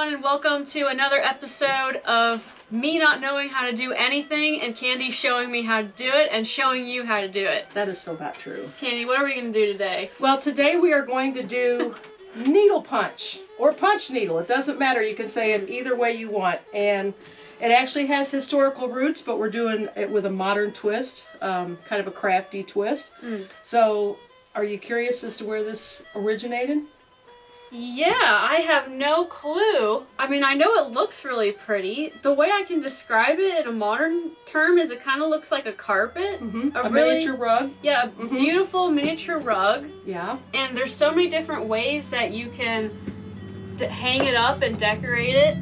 everyone, and welcome to another episode of me not knowing how to do anything and Candy showing me how to do it and showing you how to do it. That is so not true. Candy, what are we going to do today? Well, today we are going to do needle punch or punch needle. It doesn't matter. You can say it either way you want. And it actually has historical roots, but we're doing it with a modern twist, kind of a crafty twist. So, are you curious as to where this originated? Yeah, I have no clue. I mean, I know it looks really pretty. The way I can describe it in a modern term is it kind of looks like a carpet. A miniature rug. Yeah, a beautiful miniature rug. Yeah. And there's so many different ways that you can hang it up and decorate it.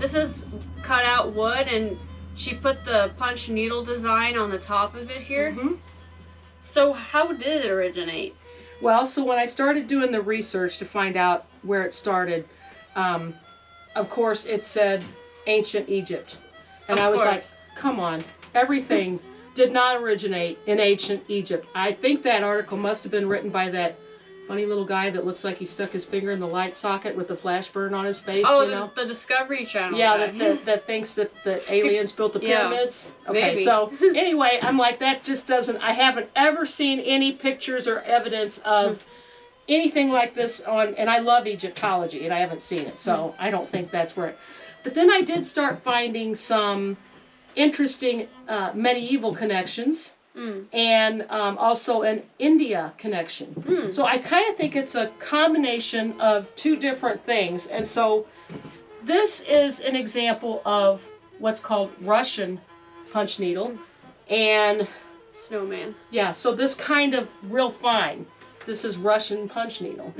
This is cut out wood, and she put the punch needle design on the top of it here. So how did it originate? Well, so when I started doing the research to find out where it started, of course it said ancient Egypt. And I was like, come on, everything did not originate in ancient Egypt. I think that article must have been written by that funny little guy that looks like he stuck his finger in the light socket with the flash burn on his face. Oh, you know? the Discovery Channel Yeah, guy. that thinks that the aliens built the pyramids. Yeah, okay, maybe. So anyway, I'm like, that just doesn't, I haven't ever seen any pictures or evidence of anything like this on, and I love Egyptology, and I haven't seen it, so I don't think that's where it, but then I did start finding some interesting medieval connections. And also an India connection. So I kind of think it's a combination of two different things. And so this is an example of what's called Russian punch needle. And Snowman. yeah, so this kind of real fine. This is Russian punch needle.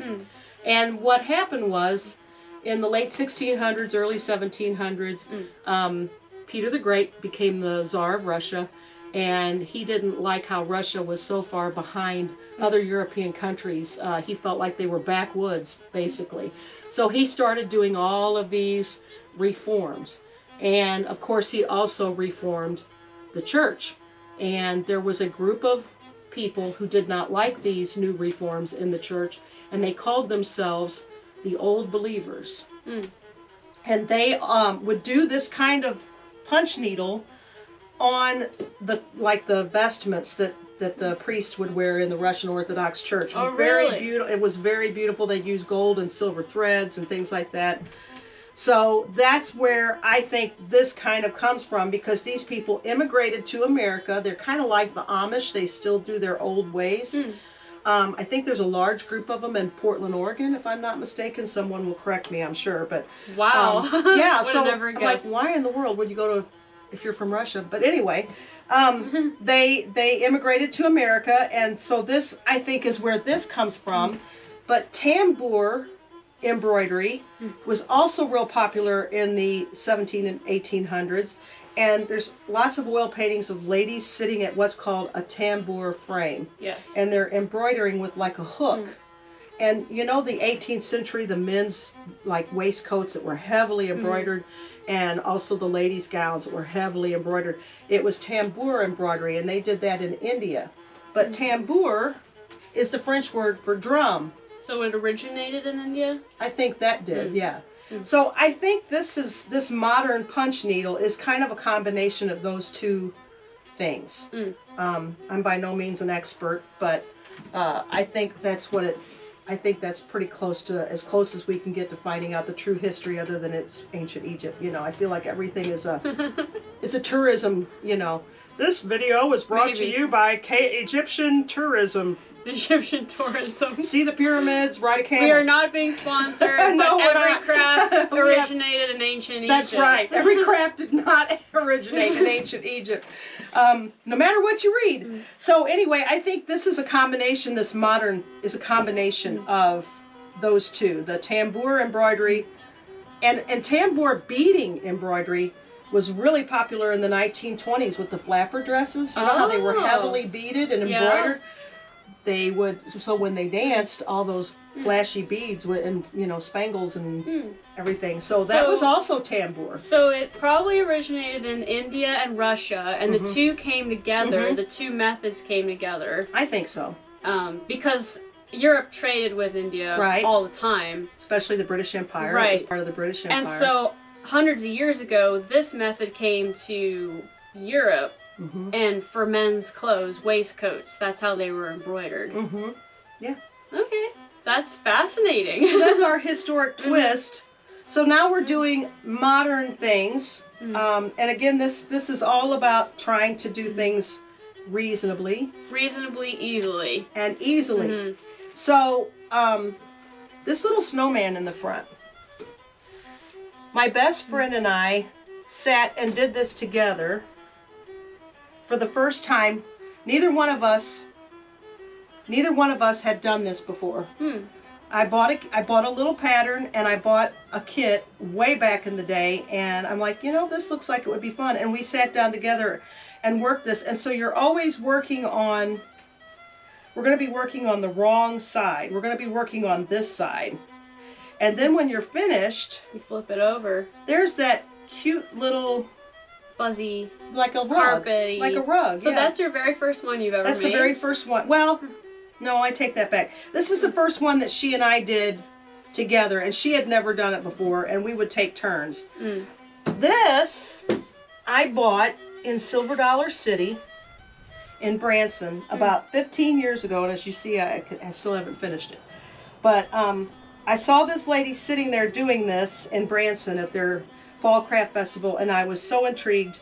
And what happened was in the late 1600s, early 1700s, Peter the Great became the Tsar of Russia. And he didn't like how Russia was so far behind other European countries. He felt like they were backwoods, basically. So he started doing all of these reforms. And of course, he also reformed the church. And there was a group of people who did not like these new reforms in the church, and they called themselves the Old Believers. And they would do this kind of punch needle on the vestments that the priest would wear in the Russian Orthodox Church. It was very beautiful. It was very beautiful. They'd use gold and silver threads and things like that. So that's where I think this kind of comes from, because these people immigrated to America. They're kind of like the Amish. They still do their old ways. I think there's a large group of them in Portland, Oregon, if I'm not mistaken. Someone will correct me, I'm sure. But wow. Yeah, Would so have never I'm like, guessed. why in the world would you go to, if you're from Russia? But anyway, they immigrated to America, and so this, I think, is where this comes from. But Tambour Embroidery was also real popular in the 17 and 1800s, and there's lots of oil paintings of ladies sitting at what's called a tambour frame. Yes. And they're embroidering with like a hook. And you know, the 18th century, the men's like waistcoats that were heavily embroidered, and also the ladies' gowns that were heavily embroidered. It was Tambour embroidery, and they did that in India. But tambour is the French word for drum. So it originated in India? I think that did, yeah. So I think this modern punch needle is kind of a combination of those two things. I'm by no means an expert, but I think that's what it. I think that's pretty close to, as close as we can get to finding out the true history, other than it's ancient Egypt. You know, I feel like everything is a tourism. You know, this video was brought to you by Egyptian Tourism. Egyptian tourism. See the pyramids, ride a camel. We are not being sponsored, No, but we're every not. craft originated in ancient Egypt. That's right. Every craft did not originate in ancient Egypt, no matter what you read. So anyway, I think this is a combination, this modern is a combination of those two. The tambour embroidery and tambour beading embroidery was really popular in the 1920s with the flapper dresses. You know how they were heavily beaded and embroidered? They would, so when they danced, all those flashy beads would, and you know, spangles and everything. So that was also tambour. So it probably originated in India and Russia, and the two came together. The two methods came together. I think so. Because Europe traded with India Right. all the time. Especially the British Empire. Right. It was part of the British Empire. And so, hundreds of years ago, this method came to Europe, and for men's clothes, waistcoats, that's how they were embroidered. Yeah. Okay, that's fascinating. So that's our historic twist. So now we're doing modern things. And again, this is all about trying to do things reasonably. Reasonably easily. And easily. So, this little snowman in the front. My best friend and I sat and did this together for the first time. Neither one of us had done this before. I bought a little pattern, and I bought a kit way back in the day, and I'm like, you know, this looks like it would be fun. And we sat down together and worked this. And so you're always working on, we're going to be working on the wrong side. We're going to be working on this side. And then when you're finished, you flip it over. There's that cute little fuzzy, like a rug, carpet-y. like a rug. So yeah. that's your very first one you've ever made? That's the very first one. Well, no, I take that back. This is the first one that she and I did together, and she had never done it before, and we would take turns. This I bought in Silver Dollar City in Branson about 15 years ago, and as you see, I still haven't finished it. But I saw this lady sitting there doing this in Branson at their Fall Craft Festival, and I was so intrigued,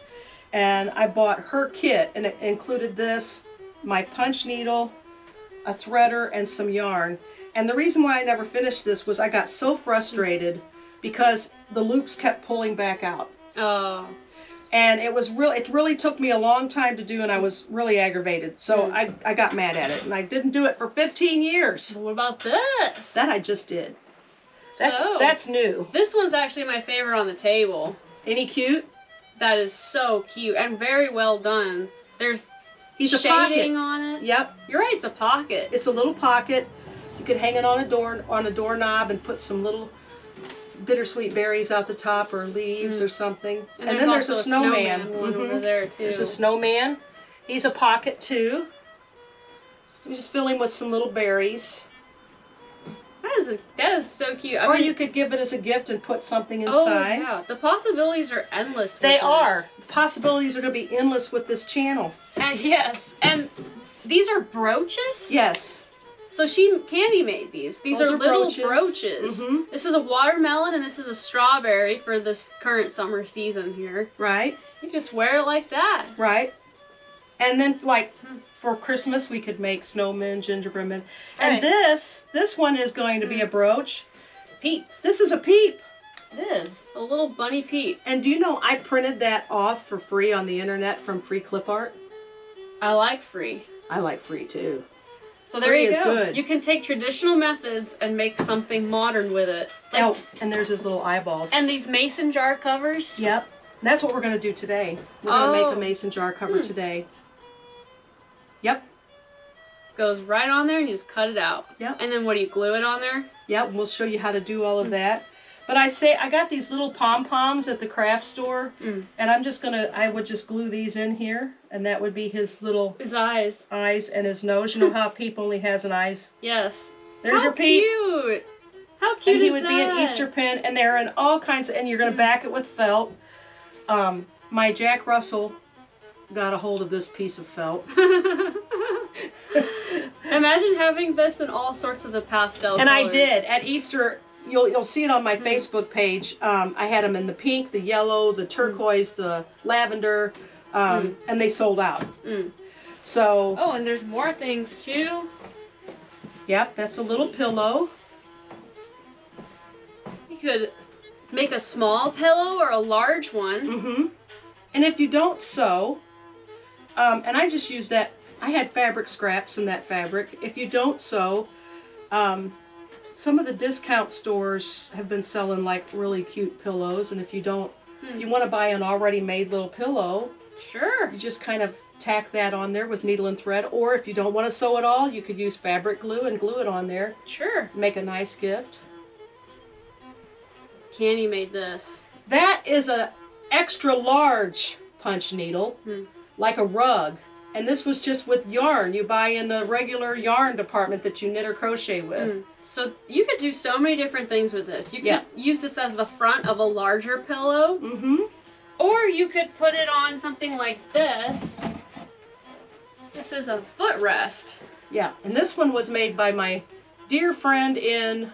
and I bought her kit, and it included this, my punch needle, a threader, and some yarn. And the reason why I never finished this was I got so frustrated because the loops kept pulling back out. Oh. And it really took me a long time to do, and I was really aggravated. So I got mad at it, and I didn't do it for 15 years. What about this? That I just did. That's new. This one's actually my favorite on the table. Any cute? That is so cute and very well done. There's shading on it. Yep. You're right, it's a pocket. It's a little pocket. You could hang it on a doorknob and put some little bittersweet berries out the top, or leaves or something. And then there's a snowman. one over there too. There's a snowman. He's a pocket too. You just fill him with some little berries. That is so cute. Or you could give it as a gift and put something inside. Oh yeah, the possibilities are endless. They are. The possibilities are going to be endless with this channel. And yes, and these are brooches? Yes. So Candy made these. These are little brooches. This is a watermelon and this is a strawberry for this current summer season here. Right. You just wear it like that. Right. And then, like, for Christmas, we could make snowmen, gingerbread men. And this one is going to be a brooch. It's a peep. This is a peep. It is. A little bunny peep. And do you know I printed that off for free on the internet from Free Clip Art? I like free. I like free, too. So there you go. Good. You can take traditional methods and make something modern with it. Like, and there's his little eyeballs. And these mason jar covers. Yep. That's what we're going to do today. We're going to make a mason jar cover today. Yep. Goes right on there and you just cut it out. Yep. And then what, do you glue it on there? Yep, we'll show you how to do all of that. But I got these little pom-poms at the craft store, and I would just glue these in here, and that would be his eyes and his nose. You know how Peep only has an eyes? Yes. There's your Peep. Cute. How cute is that? And he would be an Easter pin, and they're in all kinds of, and you're going to back it with felt. My Jack Russell got a hold of this piece of felt. Imagine having this in all sorts of the pastel colors. I did. At Easter, you'll see it on my Facebook page. I had them in the pink, the yellow, the turquoise, the lavender, and they sold out. So. Oh, and there's more things too. Yep, that's a little pillow. You could make a small pillow or a large one. And if you don't sew, and I just use that, I had fabric scraps in that fabric. If you don't sew, some of the discount stores have been selling like really cute pillows, and if you don't, you want to buy an already made little pillow, sure, you just kind of tack that on there with needle and thread. Or if you don't want to sew at all, you could use fabric glue and glue it on there. Sure. Make a nice gift. Candy made this. That is a extra large punch needle, like a rug. And this was just with yarn. You buy in the regular yarn department that you knit or crochet with. So you could do so many different things with this. You could use this as the front of a larger pillow. Or you could put it on something like this. This is a footrest. Yeah, and this one was made by my dear friend in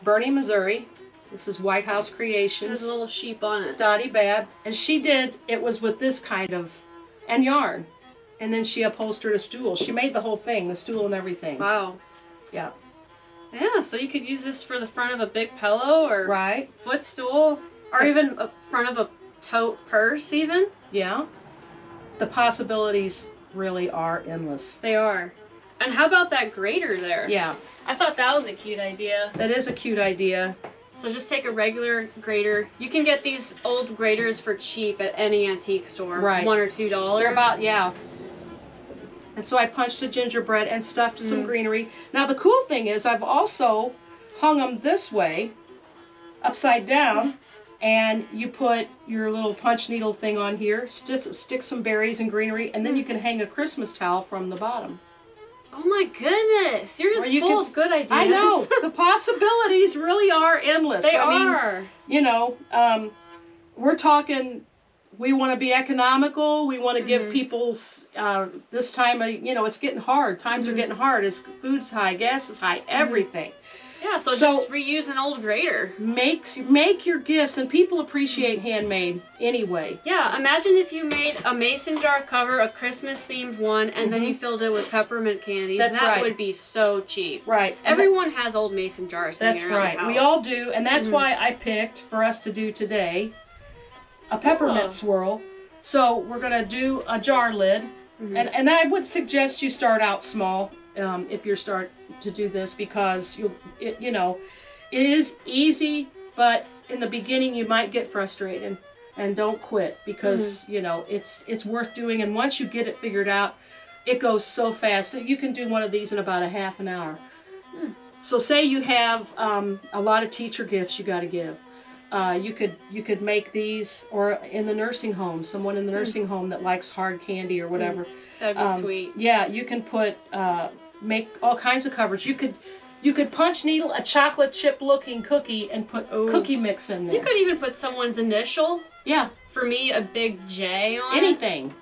Bernie, Missouri. This is White House Creations. There's a little sheep on it. Dottie Babb. And she did, it was with this kind of, and yarn. And then she upholstered a stool. She made the whole thing, the stool and everything. Wow. Yeah. Yeah, so you could use this for the front of a big pillow or footstool, or even a front of a tote purse even. Yeah. The possibilities really are endless. They are. And how about that grater there? Yeah. I thought that was a cute idea. That is a cute idea. So just take a regular grater. You can get these old graters for cheap at any antique store. Right. $1 or $2. They're about, yeah. And so I punched a gingerbread and stuffed some greenery. Now the cool thing is I've also hung them this way, upside down, and you put your little punch needle thing on here, stick some berries and greenery, and then you can hang a Christmas towel from the bottom. Oh my goodness, you're just full of good ideas. I know, the possibilities really are endless. They are. Mean, you know, we're talking, we want to be economical, we want to give people's, this time, you know, it's getting hard, times are getting hard, food's high, gas is high, everything. Yeah, so just reuse an old grater. Make your gifts, and people appreciate handmade anyway. Yeah, imagine if you made a mason jar cover, a Christmas themed one, and then you filled it with peppermint candies. That would be so cheap. Right. Everyone has old mason jars. That's right. We all do, and that's why I picked for us to do today a peppermint swirl. So we're gonna do a jar lid, and I would suggest you start out small. If you're starting to do this, because you know, it is easy, but in the beginning you might get frustrated, and don't quit, because you know it's worth doing, and once you get it figured out, it goes so fast that you can do one of these in about a half an hour. So say you have a lot of teacher gifts you got to give. You could make these, or in the nursing home, someone in the nursing home that likes hard candy or whatever. That'd be sweet. Yeah, you can put make all kinds of covers. You could punch needle a chocolate chip looking cookie and put cookie mix in there. You could even put someone's initial. Yeah. For me, a big J on anything.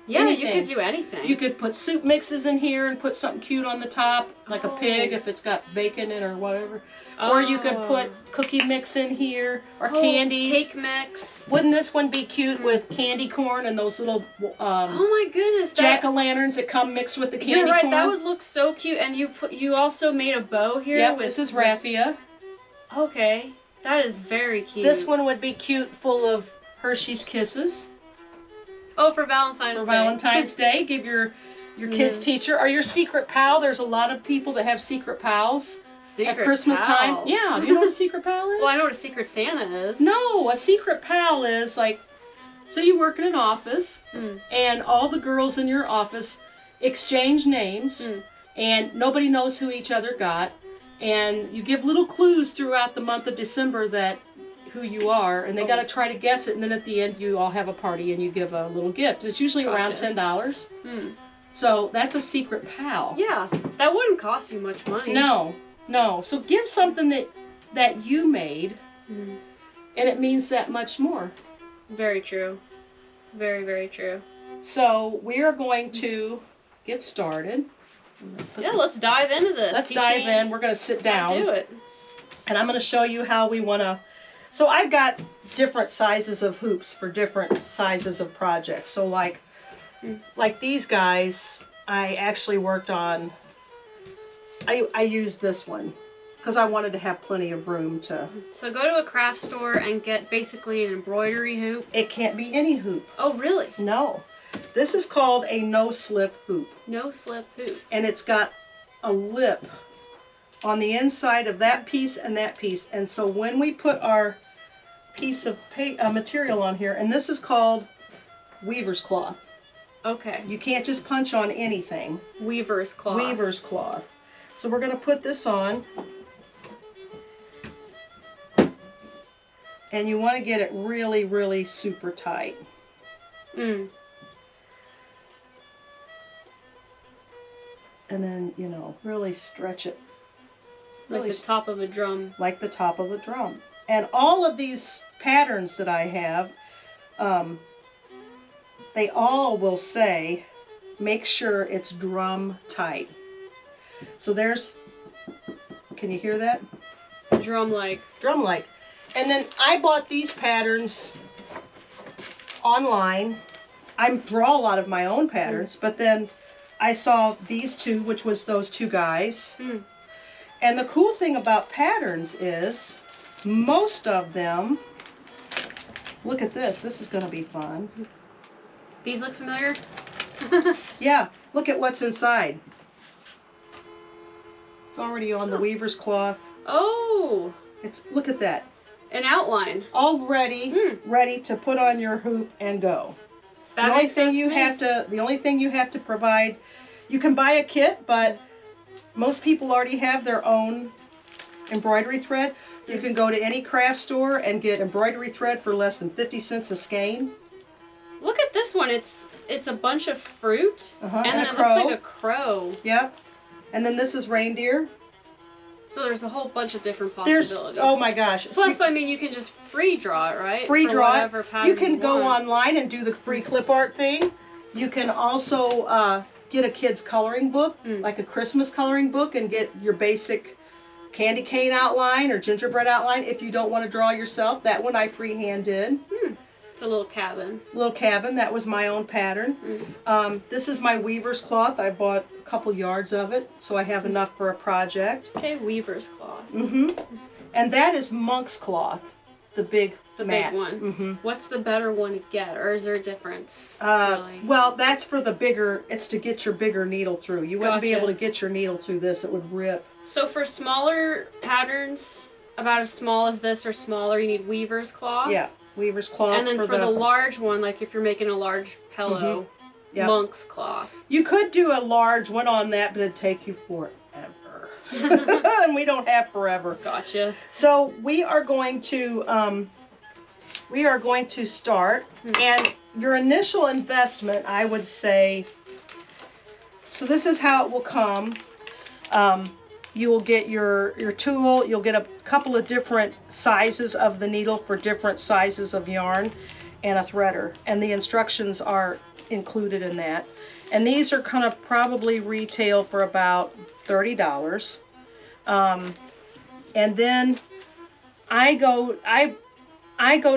Yeah, anything. You could do anything. You could put soup mixes in here and put something cute on the top, like a pig if it's got bacon in it or whatever. Or you could put cookie mix in here, or candies. Cake mix. Wouldn't this one be cute with candy corn and those little oh my goodness, jack-o'-lanterns that come mixed with the candy corn? You're right, that would look so cute. And you also made a bow here. Yep, this is raffia. Okay, that is very cute. This one would be cute, full of Hershey's Kisses. Oh, for Valentine's Day. For Valentine's Day, give your kid's teacher, or your secret pal. There's a lot of people that have secret pals. At Christmas time. Yeah, do you know what a secret pal is? Well, I know what a secret Santa is. No, a secret pal is like, so you work in an office, and all the girls in your office exchange names, and nobody knows who each other got, and you give little clues throughout the month of December that who you are, and they got to try to guess it, and then at the end you all have a party and you give a little gift. It's usually around $10. So that's a secret pal. Yeah, that wouldn't cost you much money. No, so give something that you made, and it means that much more. Very true. Very, very true. So we are going to get started. Yeah, let's dive into this. Let's dive in. We're going to sit down. Do it. And I'm going to show you how we want to. So I've got different sizes of hoops for different sizes of projects. So like these guys, I actually worked on. I used this one because I wanted to have plenty of room to. So go to a craft store and get basically an embroidery hoop. It can't be any hoop. Oh, really? No. This is called a no-slip hoop. No-slip hoop. And it's got a lip on the inside of that piece and that piece. And so when we put our piece of material on here, and this is called weaver's cloth. Okay. You can't just punch on anything. Weaver's cloth. Weaver's cloth. So we're going to put this on, and you want to get it really, really super tight. and then, you know, really stretch it. Like the top of a drum. Like the top of a drum. And all of these patterns that I have, they all will say, make sure it's drum tight. So there's, can you hear that? Drum-like. Drum-like. And then I bought these patterns online. I draw a lot of my own patterns, but then I saw these two, which was those two guys. And the cool thing about patterns is most of them, look at this, this is going to be fun. These look familiar? Yeah, look at what's inside. It's already on the weaver's cloth. Oh! It's, look at that. An outline. Already ready to put on your hoop and go. That the only makes thing sense you to me. have to, the only thing you have to provide, you can buy a kit, but most people already have their own embroidery thread. You can go to any craft store and get embroidery thread for less than 50 cents a skein. Look at this one. It's a bunch of fruit, and then it crow. looks like a crow. Yep. And then this is reindeer. So there's a whole bunch of different There's, possibilities. oh my gosh. Plus, I mean, you can just free draw it, right? Free For draw whatever it. pattern You can go want. online and do the free clip art thing. You can also get a kid's coloring book, like a Christmas coloring book, and get your basic candy cane outline or gingerbread outline. If you don't want to draw yourself, that one I freehand did. It's a little cabin. Little cabin, that was my own pattern. This is my weaver's cloth. I bought a couple yards of it, so I have enough for a project. Okay, weaver's cloth. And that is monk's cloth, the big mat. Big one. What's the better one to get, or is there a difference? Really? Well, that's for the bigger, it's to get your bigger needle through. You wouldn't be Gotcha. able to get your needle through this, it would rip. So for smaller patterns, about as small as this or smaller, you need weaver's cloth. Yeah, weaver's cloth. And then for the large one, like if you're making a large pillow, Yep. monk's cloth. You could do a large one on that, but it'd take you forever. And we don't have forever. Gotcha. So we are going to start, and your initial investment, I would say, so this is how it will come. You will get your tool, you'll get a couple of different sizes of the needle for different sizes of yarn, and a threader, and the instructions are included in that. And these are kind of probably retail for about $30. And then I go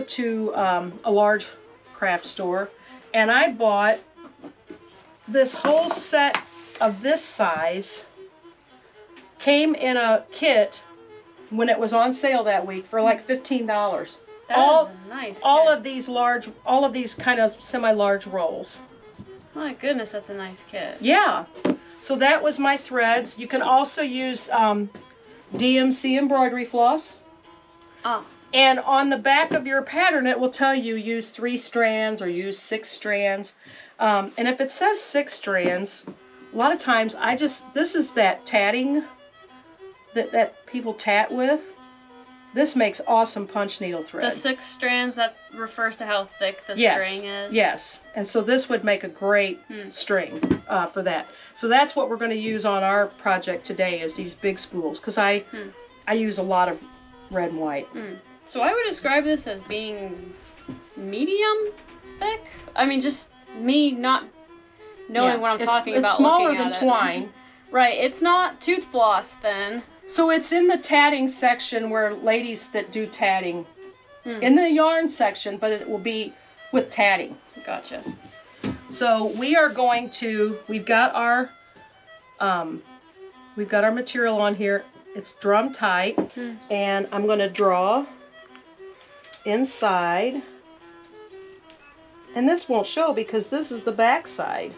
to a large craft store, and I bought this whole set of this size. Came in a kit when it was on sale that week for like $15. That is a nice all kit. of these large, all of these kind of semi-large rolls. My goodness, that's a nice kit. Yeah. So that was my threads. You can also use DMC embroidery floss. Ah. And on the back of your pattern, it will tell you use 3 strands or use 6 strands. And if it says 6 strands, a lot of times this is that tatting that people tat with. This makes awesome punch needle thread. The 6 strands, that refers to how thick the string is? Yes. And so this would make a great string for that. So that's what we're going to use on our project today, is these big spools, because I use a lot of red and white. So I would describe this as being medium thick. I mean, just me not knowing what I'm talking about. It's smaller looking than at twine. Right, it's not tooth floss thin. So it's in the tatting section where ladies that do tatting, in the yarn section, but it will be with tatting. Gotcha. So we are going to, we've got our material on here. It's drum tight, and I'm going to draw inside. And this won't show because this is the back side.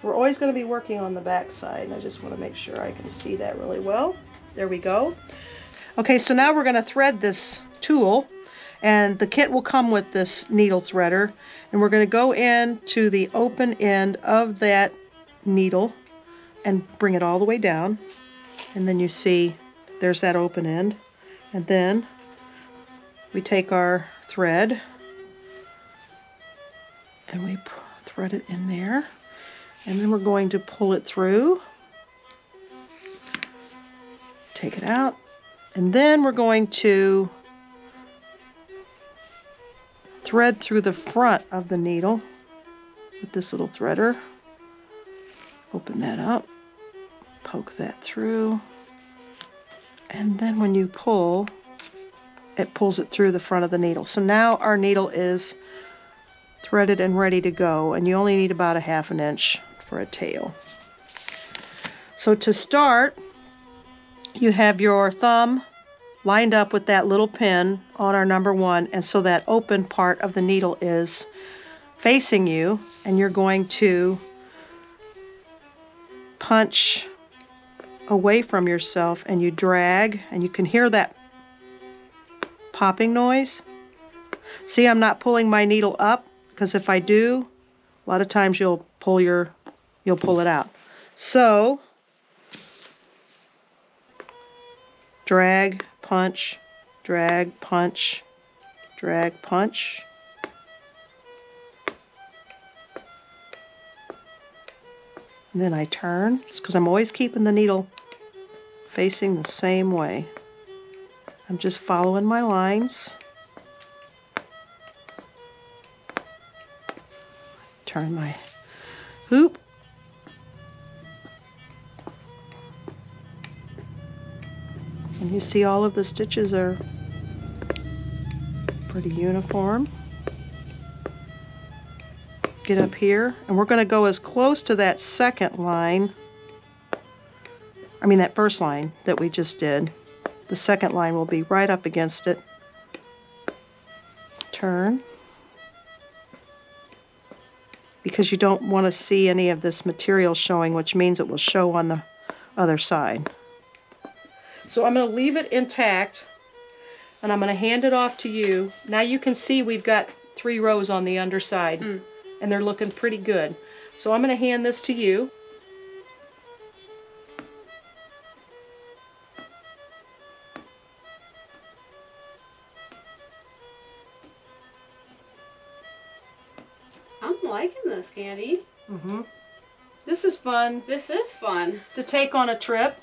We're always going to be working on the back side, and I just want to make sure I can see that really well. There we go. Okay, so now we're going to thread this tool, and the kit will come with this needle threader, and we're going to go into the open end of that needle and bring it all the way down, and then you see there's that open end, and then we take our thread and we thread it in there. And then we're going to pull it through Take it out. And then we're going to thread through the front of the needle with this little threader. Open that up, poke that through, and then when you pull, it pulls it through the front of the needle. So now our needle is threaded and ready to go, and you only need about a 1/2 inch for a tail. So to start, you have your thumb lined up with that little pin on our number 1, and so that open part of the needle is facing you, and you're going to punch away from yourself, and you drag, and you can hear that popping noise. See, I'm not pulling my needle up, because if I do, a lot of times you'll pull it out. So drag, punch, drag, punch, drag, punch. And then I turn, just because I'm always keeping the needle facing the same way. I'm just following my lines. Turn my hoop. And you see all of the stitches are pretty uniform. Get up here, and we're going to go as close to that second line, that first line that we just did. The second line will be right up against it. Turn, because you don't want to see any of this material showing, which means it will show on the other side. So I'm going to leave it intact, and I'm going to hand it off to you. Now you can see we've got 3 rows on the underside, and they're looking pretty good. So I'm going to hand this to you. I'm liking this, Candy. This is fun. This is fun. To take on a trip.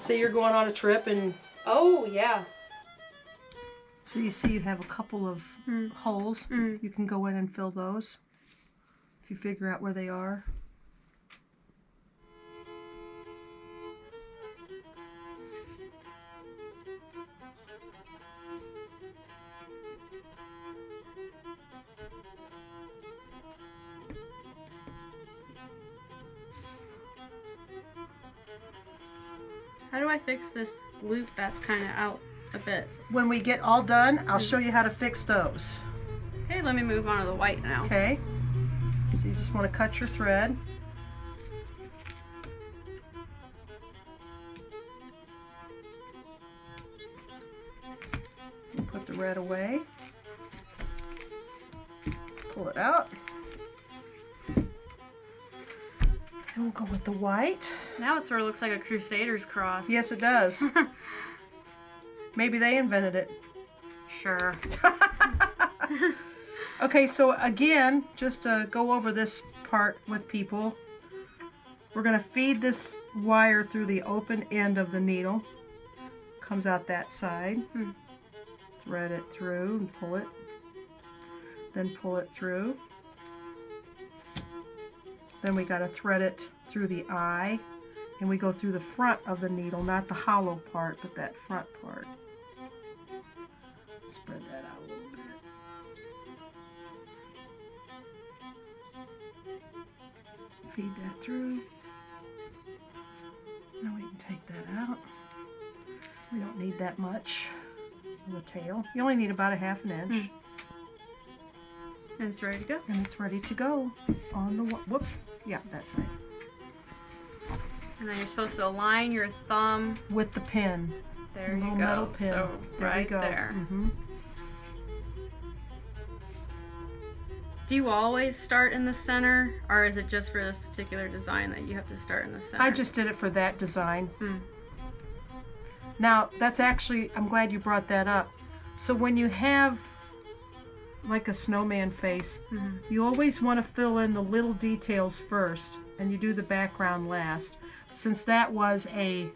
Say you're going on a trip and... Oh, yeah. So you see you have a couple of holes. You can go in and fill those if you figure out where they are. How do I fix this loop that's kind of out a bit? When we get all done, I'll show you how to fix those. Okay, let me move on to the white now. Okay. So you just want to cut your thread. Put the red away. Pull it out. And we'll go with the white. Now it sort of looks like a Crusader's cross. Yes, it does. Maybe they invented it. Sure. Okay, so again, just to go over this part with people, we're going to feed this wire through the open end of the needle. Comes out that side. Thread it through and pull it. Then pull it through. Then we got to thread it through the eye, and we go through the front of the needle, not the hollow part, but that front part. Spread that out a little bit. Feed that through. Now we can take that out. We don't need that much of a tail. You only need about a 1/2 inch. And it's ready to go. And it's ready to go on the, whoops, yeah, that side. And then you're supposed to align your thumb with the pin. There little you go. metal pin. So there right we go. there. Do you always start in the center, or is it just for this particular design that you have to start in the center? I just did it for that design. Now, that's actually, I'm glad you brought that up. So when you have like a snowman face, you always want to fill in the little details first, and you do the background last. Since that was a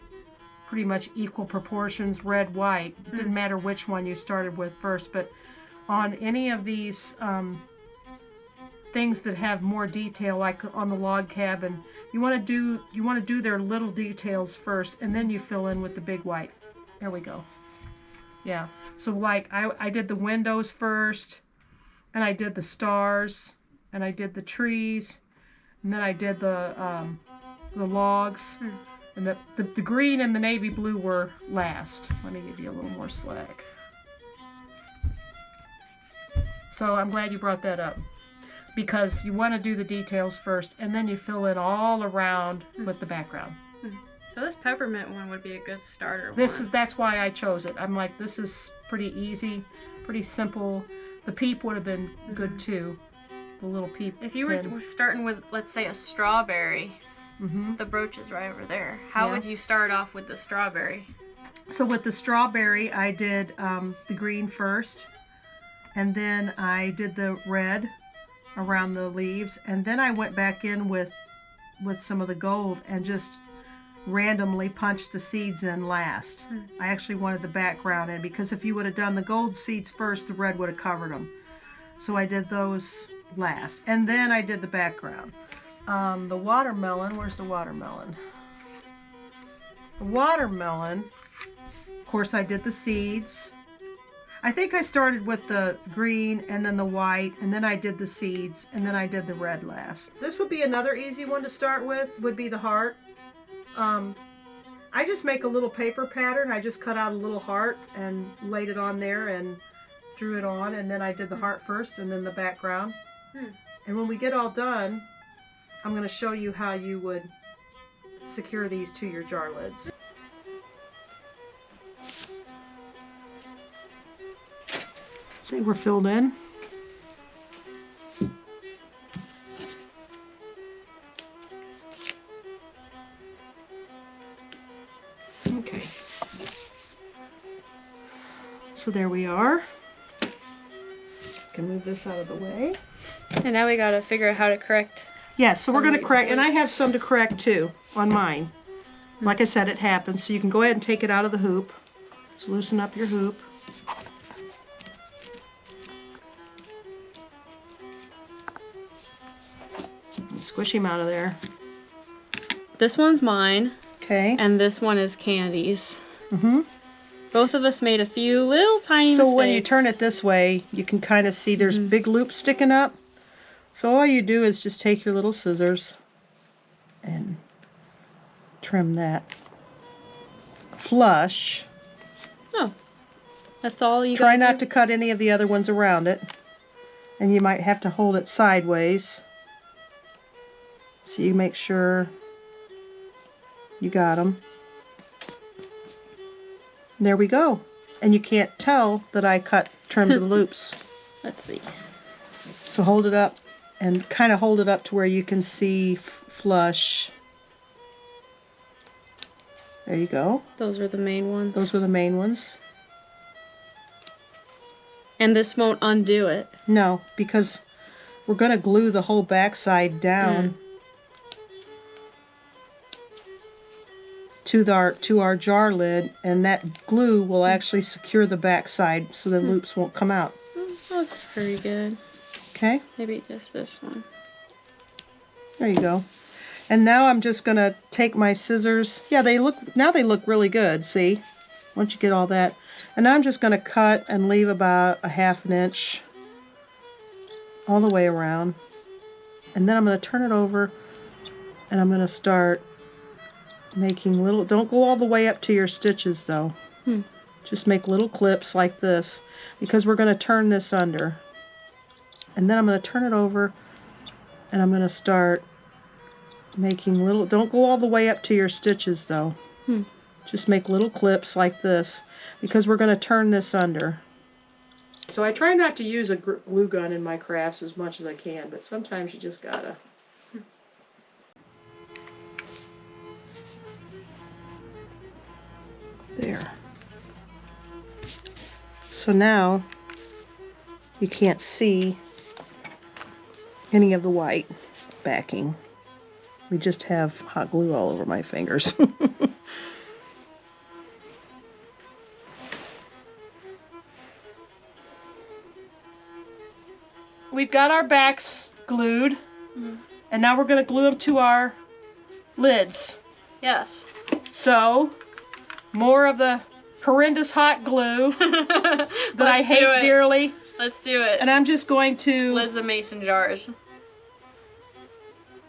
pretty much equal proportions, red, white. It didn't matter which one you started with first, but on any of these things that have more detail, like on the log cabin, you want to do their little details first, and then you fill in with the big white. There we go. Yeah. So like I did the windows first, and I did the stars, and I did the trees, and then I did the logs, and the green and the navy blue were last. Let me give you a little more slack. So I'm glad you brought that up, because you want to do the details first, and then you fill in all around with the background. So this peppermint one would be a good starter. That's why I chose it. I'm like, this is pretty easy, pretty simple. The peep would have been good too. The little peep. If you were starting with, let's say, a strawberry, the brooch is right over there. How would you start off with the strawberry? So with the strawberry, I did the green first, and then I did the red around the leaves, and then I went back in with some of the gold and just randomly punched the seeds in last. I actually wanted the background in, because if you would have done the gold seeds first, the red would have covered them. So I did those last, and then I did the background. The watermelon, where's the watermelon? The watermelon, of course, I did the seeds. I think I started with the green and then the white, and then I did the seeds, and then I did the red last. This would be another easy one to start with, would be the heart. I just make a little paper pattern. I just cut out a little heart and laid it on there and drew it on, and then I did the heart first and then the background. And when we get all done, I'm going to show you how you would secure these to your jar lids. See, we're filled in. Okay. So there we are. Can move this out of the way. And now we gotta figure out how to correct. Yes, so we're going to correct, and I have some to correct too on mine. Like I said, it happens, so you can go ahead and take it out of the hoop. So loosen up your hoop. And squish him out of there. This one's mine. Okay. And this one is Candy's. Both of us made a few little tiny mistakes. So when you turn it this way, you can kind of see there's big loops sticking up. So all you do is just take your little scissors and trim that flush. Oh, that's all you Try not to cut any of the other ones around it. And you might have to hold it sideways, so you make sure you got them. There we go. And you can't tell that I trimmed the loops. Let's see. So hold it up and kind of hold it up to where you can see flush. There you go. Those were the main ones. Those were the main ones. And this won't undo it. No, because we're going to glue the whole backside down to our jar lid, and that glue will actually secure the backside so the loops won't come out. Looks pretty good. Okay. Maybe just this one. There you go. And now I'm just going to take my scissors. Yeah, they look really good, see? Once you get all that. And now I'm just going to cut and leave about a 1/2 inch all the way around. And then I'm going to turn it over, and I'm going to start making little, don't go all the way up to your stitches though. Just make little clips like this, because we're going to turn this under. And then I'm going to turn it over, and I'm going to start making little, don't go all the way up to your stitches though. Just make little clips like this, because we're going to turn this under. So I try not to use a glue gun in my crafts as much as I can, but sometimes you just gotta. There. So now you can't see any of the white backing. We just have hot glue all over my fingers. we've got our backs glued, Mhm. and now we're going to glue them to our lids. Yes. So, more of the horrendous hot glue that I hate dearly. Let's do it. And I'm just going to Lids of mason jars.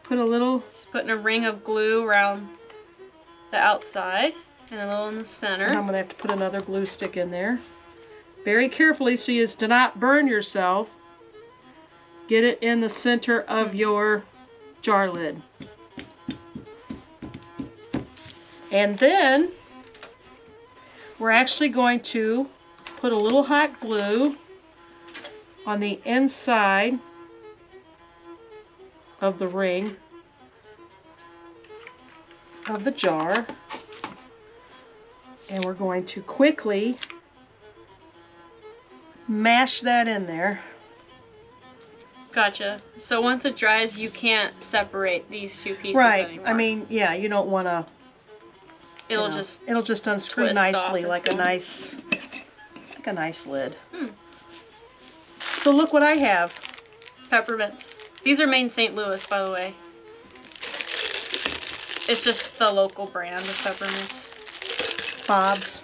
put a little... Just putting a ring of glue around the outside and a little in the center. And I'm going to have to put another glue stick in there. Very carefully so as to not burn yourself. Get it in the center of your jar lid. And then we're actually going to put a little hot glue on the inside of the ring of the jar. And we're going to quickly mash that in there. Gotcha. So once it dries, you can't separate these two pieces anymore. I mean, yeah, you don't want to... it'll just unscrew twist nicely off like as a well. nice lid. So look what I have. Peppermints. These are made in St. Louis, by the way. It's just the local brand of peppermints. Bob's.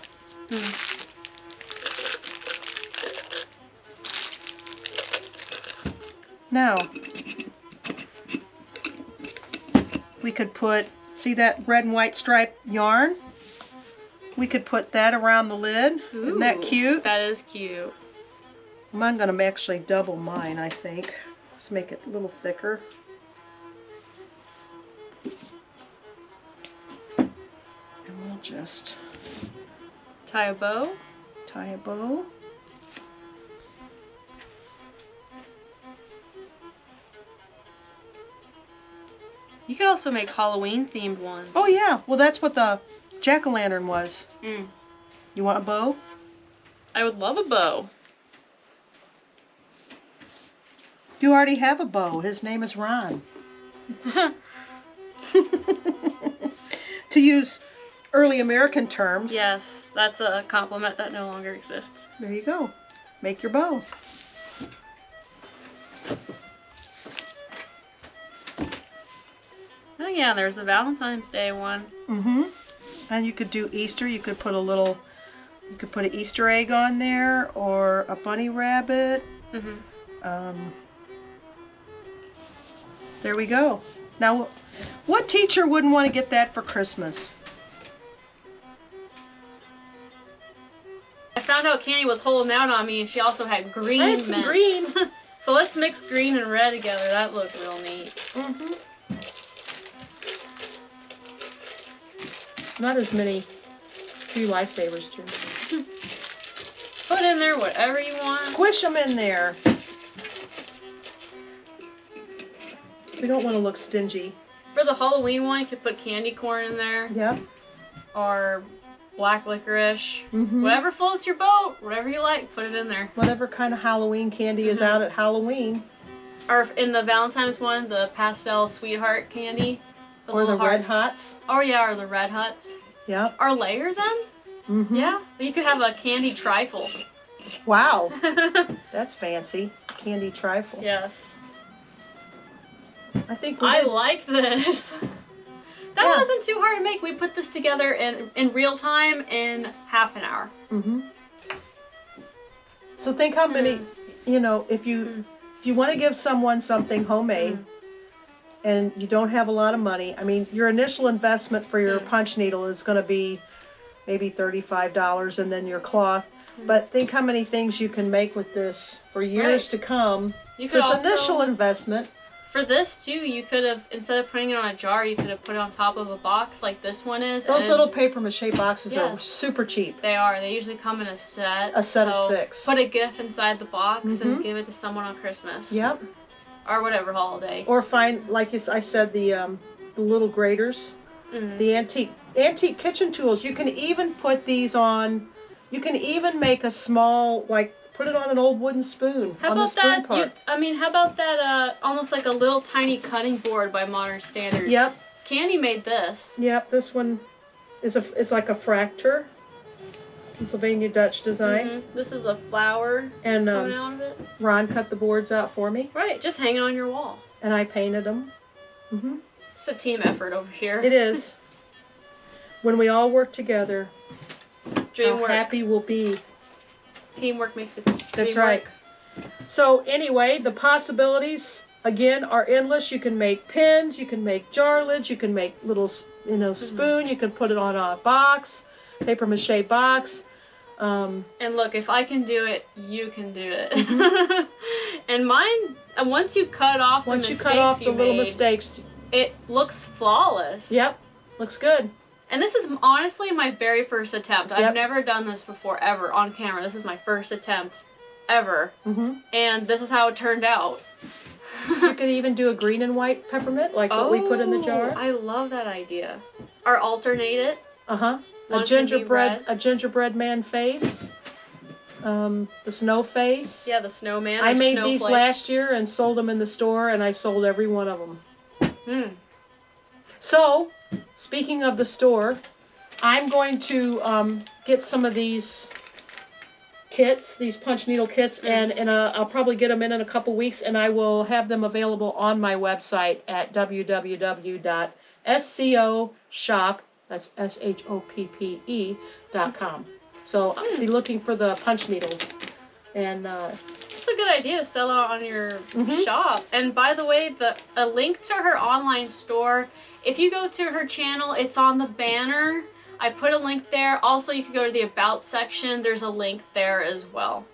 Now, we could put, see that red and white striped yarn? We could put that around the lid. Isn't that Ooh, cute? That is cute. I'm going to actually double mine, I think. Let's make it a little thicker. And we'll just Tie a bow. tie a bow. You could also make Halloween themed ones. Oh yeah, well that's what the jack-o'-lantern was. Mm. You want a bow? I would love a bow. You already have a bow. His name is Ron. To use early American terms. Yes, that's a compliment that no longer exists. There you go. Make your bow. Oh yeah, there's the Valentine's Day one. Mm-hmm. And you could do Easter. You could put a little, you could put an Easter egg on there or a bunny rabbit. Mm-hmm. There we go. Now, what teacher wouldn't want to get that for Christmas? I found out Candy was holding out on me, and she also had green I had some mints. green. So let's mix green and red together. That looked real neat. Mm-hmm. Not as many free lifesavers, Jim. Put in there whatever you want. Squish them in there. We don't want to look stingy. For the Halloween one, you could put candy corn in there. Yep. Or black licorice. Mm-hmm. Whatever floats your boat. Whatever you like, put it in there. Whatever kind of Halloween candy is out at Halloween. Or in the Valentine's one, the pastel sweetheart candy. Or the little Red hearts. Hots. Oh yeah, or the red huts. Yep. Or layer them. Mm-hmm. Yeah. You could have a candy trifle. Wow. That's fancy. Candy trifle. Yes. I think I like this. That Yeah. wasn't too hard to make. We put this together in real time in half an hour. Mm-hmm. So think how many, you know, if you want to give someone something homemade and you don't have a lot of money, I mean, your initial investment for your punch needle is going to be maybe $35 and then your cloth. But think how many things you can make with this for years to come. You So could it's initial investment. For this too, you could have, instead of putting it on a jar, you could have put it on top of a box like this one is. Those and little paper mache boxes Yeah. are super cheap. They are. They usually come in a set. A set of so 6. Put a gift inside the box Mhm. and give it to someone on Christmas. Yep. Or whatever holiday. Or find, like I said, the little graters, Mhm. the antique kitchen tools. You can even put these on. You can even make a small, like, put it on an old wooden spoon. How on the about spoon that? part. How about that? Almost like a little tiny cutting board by modern standards. Yep. Candy made this. Yep. This one is it's like a fractor. Pennsylvania Dutch design. This is a flower And coming out of it. Ron cut the boards out for me. Right, just hanging on your wall. And I painted them. It's a team effort over here. It is. When we all work together, Dream how work. happy we'll be. Teamwork makes it dream That's right. work. So anyway, the possibilities, again, are endless. You can make pins, you can make jar lids, you can make little, spoon, you can put it on a box, paper mache box. And look, if I can do it, you can do it. And mine, once you cut off the mistakes you little made, mistakes. it looks flawless. Yep, looks good. And this is honestly my very first attempt. Yep. I've never done this before, ever, on camera. This is my first attempt, ever. And this is how it turned out. You could even do a green and white peppermint, like what we put in the jar. I love that idea. Or alternate it. A One can be red. gingerbread man face. The snow face. Yeah, the snowman. I or made snowflake. these last year and sold them in the store, and I sold every one of them. So, speaking of the store, I'm going to get some of these kits, these punch needle kits, and I'll probably get them in a couple weeks, and I will have them available on my website at www.scoshop, that's SHOPPE.com. So I'll be looking for the punch needles. And it's a good idea to sell out on your shop. And by the way, a link to her online store, if you go to her channel, it's on the banner. I put a link there. Also, you can go to the About section. There's a link there as well.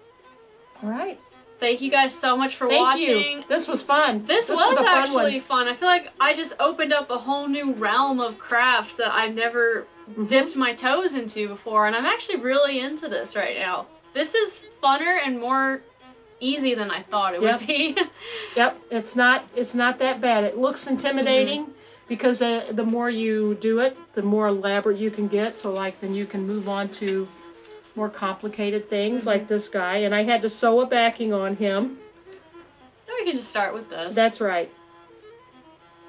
all right. Thank you guys so much for Thank watching. you. This was fun. This was a fun actually one. fun. I feel like I just opened up a whole new realm of crafts that I've never dipped my toes into before, and I'm actually really into this right now. This is funner and more easy than I thought it would be. Yep, it's not that bad. It looks intimidating because the more you do it, the more elaborate you can get. So like then you can move on to more complicated things like this guy. And I had to sew a backing on him. Then we can just start with this. That's right.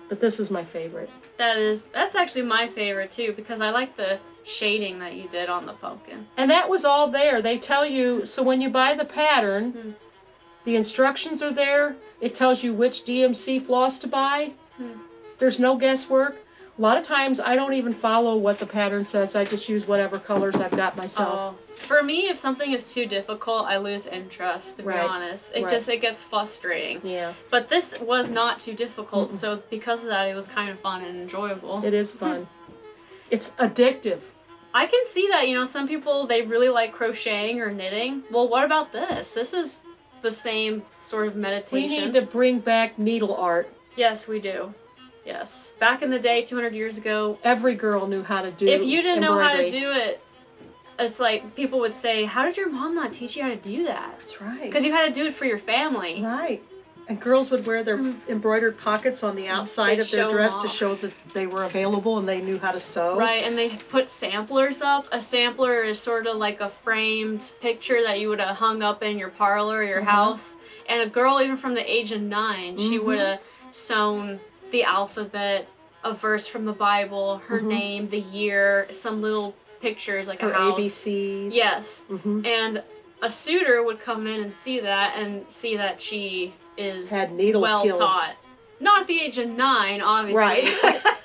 But this is my favorite. That's actually my favorite too, because I like the shading that you did on the pumpkin. And that was all there. They tell you, so when you buy the pattern, the instructions are there. It tells you which DMC floss to buy. There's no guesswork. A lot of times I don't even follow what the pattern says. I just use whatever colors I've got myself. For me, if something is too difficult, I lose interest, to be honest. It gets frustrating. Yeah. But this was not too difficult, so because of that, it was kind of fun and enjoyable. It is fun. It's addictive. I can see that, some people, they really like crocheting or knitting. Well, what about this? This is the same sort of meditation. We need to bring back needle art. Yes, we do. Yes. Back in the day, 200 years ago, every girl knew how to do if you didn't know how to embroidery. do it, it's like people would say, how did your mom not teach you how to do that? That's right. Because you had to do it for your family. Right. And girls would wear their embroidered pockets on the outside of their dress to show that they were available and they knew how to sew. Right, and they put samplers up. A sampler is sort of like a framed picture that you would have hung up in your parlor or your house. And a girl, even from the age of 9, she would have sewn the alphabet, a verse from the Bible, her name, the year, some little pictures like her a house. ABCs. Yes. And a suitor would come in and see that she is had needle well skills. taught. Not at the age of 9, obviously. Right.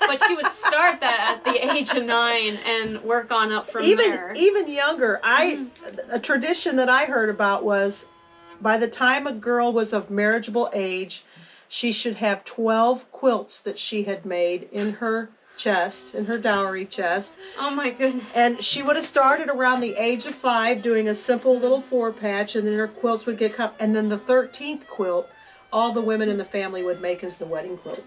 but she would start that at the age of 9 and work on up from there. Even younger. A tradition that I heard about was by the time a girl was of marriageable age, she should have 12 quilts that she had made in her chest, in her dowry chest. Oh my goodness. And she would have started around the age of 5 doing a simple little 4-patch, and then her quilts would get cut. And then the 13th quilt, all the women in the family would make as the wedding quilt.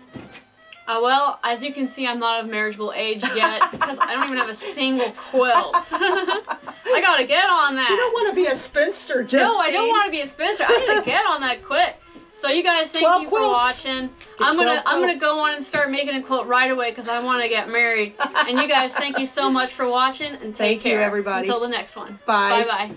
Well, as you can see, I'm not of marriageable age yet because I don't even have a single quilt. I gotta get on that. You don't want to be a spinster, Justine. No, I don't want to be a spinster. I need to get on that quick. So you guys, thank you for watching. I'm gonna go on and start making a quilt right away because I want to get married. And you guys, thank you so much for watching and take care. Thank you, everybody. Until the next one. Bye. Bye bye.